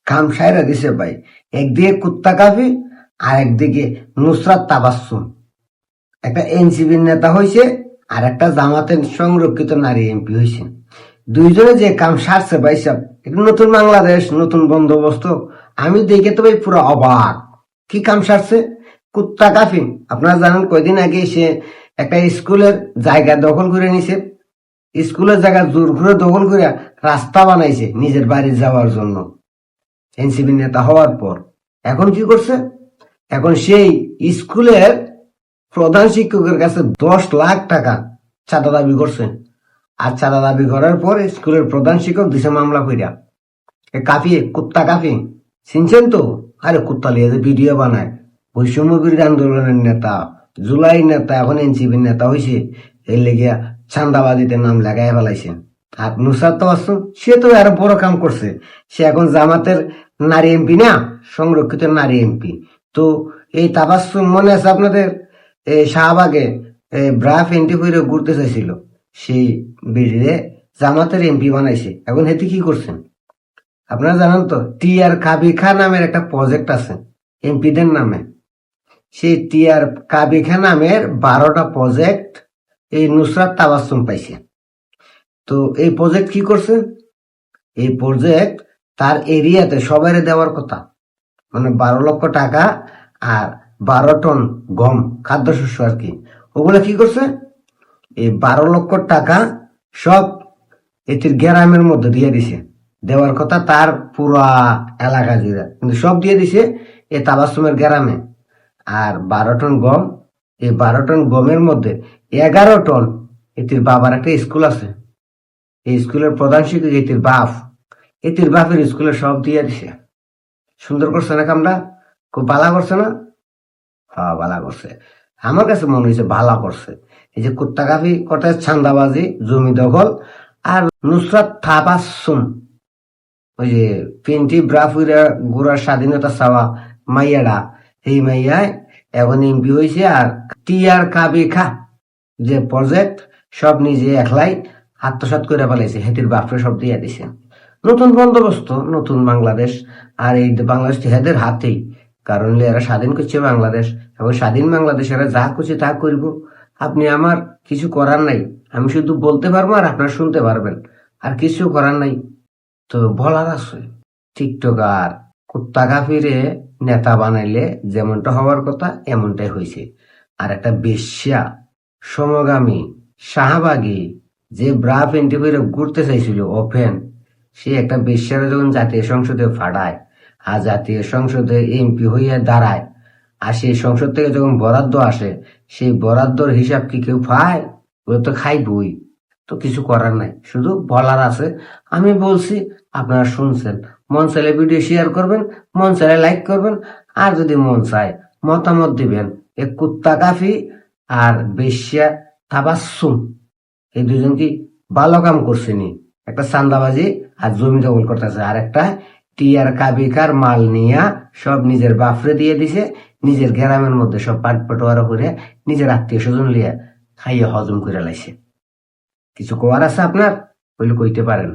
কাম সাইরা দিছে ভাই। একদিকে কুত্তা কাফি আর একদিকে নুসরাত তাবাসসুম, একটা এনসিপির নেতা হয়েছে আর একটা জামাতের সংরক্ষিত নারী এমপি হয়েছে। দুইজনে যে কাম সারছে ভাই সাহেব, এটা নতুন বাংলাদেশ, নতুন বন্দোবস্ত। আমি দেখে তো ভাই পুরো অবাক। কি কাম সারছে? কুত্তা কাফি আপনারা জানেন কয়দিন আগে সে একটা স্কুলের জায়গা দখল করে নিছে, স্কুলের জায়গা জোর করে দখল করে রাস্তা বানাইছে নিজের বাড়ি যাওয়ার জন্য এনসিপি নেতা হওয়ার পর। এখন কি করছে? এখন সেই স্কুলের প্রধান শিক্ষকের কাছে 10 লাখ টাকা চাঁদা দাবি করছে। আর চাঁদা দাবি করার পর স্কুলের প্রধান শিক্ষক দিছে মামলা কইরা। কাফি, কুত্তা কাফি চিনছেন তো? আরে কুত্তা লিয়ে যে ভিডিও বানায়, বৈষম্য বিরোধী আন্দোলনের নেতা, জুলাই নেতা, এখন এনসিপির নেতা হয়েছে, এই লেগিয়া চান্দাবাজিতে নাম লাগাই ফেলাইছে। আর নুসরাত তাবাসসুম সে তো আরো বড় কাম করছে, সে এখন জামাতের নারী এমপি না, সংরক্ষিত নারী এমপি। তো এই তাবাসসুম মনে আছে আপনাদের? শাহবাগে ব্রা ফেন্টি করে ঘুরতে চাইছিল, সেই বিড়িরে জামাতের এমপি বানাইছে। এখন হেতে কি করছেন আপনারা জানেন তো? টিআর কাবিখা নামের একটা প্রজেক্ট আছে এমপিদের নামে। সেই টিআর কাবিখা নামের 12টা প্রজেক্ট এই নুসরাত তাবাসসুম পাইছে। তো এই প্রজেক্ট কি করছে? এই প্রজেক্ট তার এরিয়াতে সবাই দেওয়ার কথা, মানে 12 লক্ষ টাকা আর 12 টন গম, খাদ্যশস্য আর কি। ওগুলো কি করছে? এই 12 লক্ষ টাকা সব এটির গ্রামের মধ্যে দিয়ে দিছে। দেওয়ার কথা তার পুরা এলাকা জুড়ে, কিন্তু সব দিয়ে দিছে এই তাবাসসুমের গ্রামে। আর 12 টন গম, এই 12 টন গমের মধ্যে 11 টন এটির বাবার একটা স্কুল আছে, এই স্কুলের প্রধান শিক্ষক এটির বাপ, এটির বাপের স্কুলে সব দিয়ে দিছে। সুন্দর করছে না কামটা? খুব ভালো করছে না? হ্যাঁ ভালো করছে। আমার কাছে মনে হয়েছে ভালো করছে। এই যে কুত্তা কাফি কটায় ছান্দাবাজি, জমি দখল, আর নুসরাত তাবাসসুম ওই যে পেন্টি ব্রাফুরা গোড়ার স্বাধীনতা চাওয়া মাইয়াডা, এই মাইয়ায় এখন এমপি হয়েছে। আর টিআর কাবি খা যে প্রজেক্ট সব নিজে একলাই আত্মসাৎ করে ফেলাইছে, হেতির বাপরে সব দিয়ে দিছে। নতুন বন্দোবস্ত, নতুন বাংলাদেশ। আর এই বাংলাদেশ হেদের হাতেই, কারণ এরা স্বাধীন করছে বাংলাদেশ, এবং স্বাধীন বাংলাদেশ এরা যা করছে তা করব। আপনি আমার কিছু করার নাই, আমি শুধু বলতে পারবো আর আপনারা শুনতে পারবেন, আর কিছু করার নাই। তো বলার আছে টিকটকার কুত্তা কাফিরে নেতা বানাইলে যেমনটা হওয়ার কথা এমনটাই হয়েছে। আর একটা বেশ্যা, সমগামী, শাহবাগী, যে ব্রা পেন্টি করে ঘুরতে চাইছিল ওপেন, সে একটা বেশ্যারা যখন জাতীয় সংসদে ফাড়ায় আর জাতীয় সংসদে এমপি হইয়া দাঁড়ায়, আর সেই সংসদ থেকে যখন বরাদ্দ আসে, সেই বরাদ্দর হিসাব কি কেউ পায়? ও তো খাইবই। তো কিছু করার নাই, শুধু বলার আছে। আমি বলছি, আপনারা শুনছেন। মন চাইলে ভিডিও শেয়ার করবেন, মন চাইলে লাইক করবেন, আর যদি মন চায় মতামত দিবেন। এ কুত্তা কাফি আর বেশ্যা তাবাসসুম এই দুজন কি ভালো কাম করছেনি? একটা চান্দাবাজি আর জমি দখল করতেছে, আর একটা টিআর কাবিকার মাল নিয়া সব নিজের বাপরে দিয়ে দিছে, নিজের গ্রামের মধ্যে সব পাট পাটোয়ারা করে নিজের আত্মীয় স্বজন লিয়া খাইয়ে হজম করে লাইছে। কিছু কোয়ার আছে আপনার? বলে কইতে পারেন।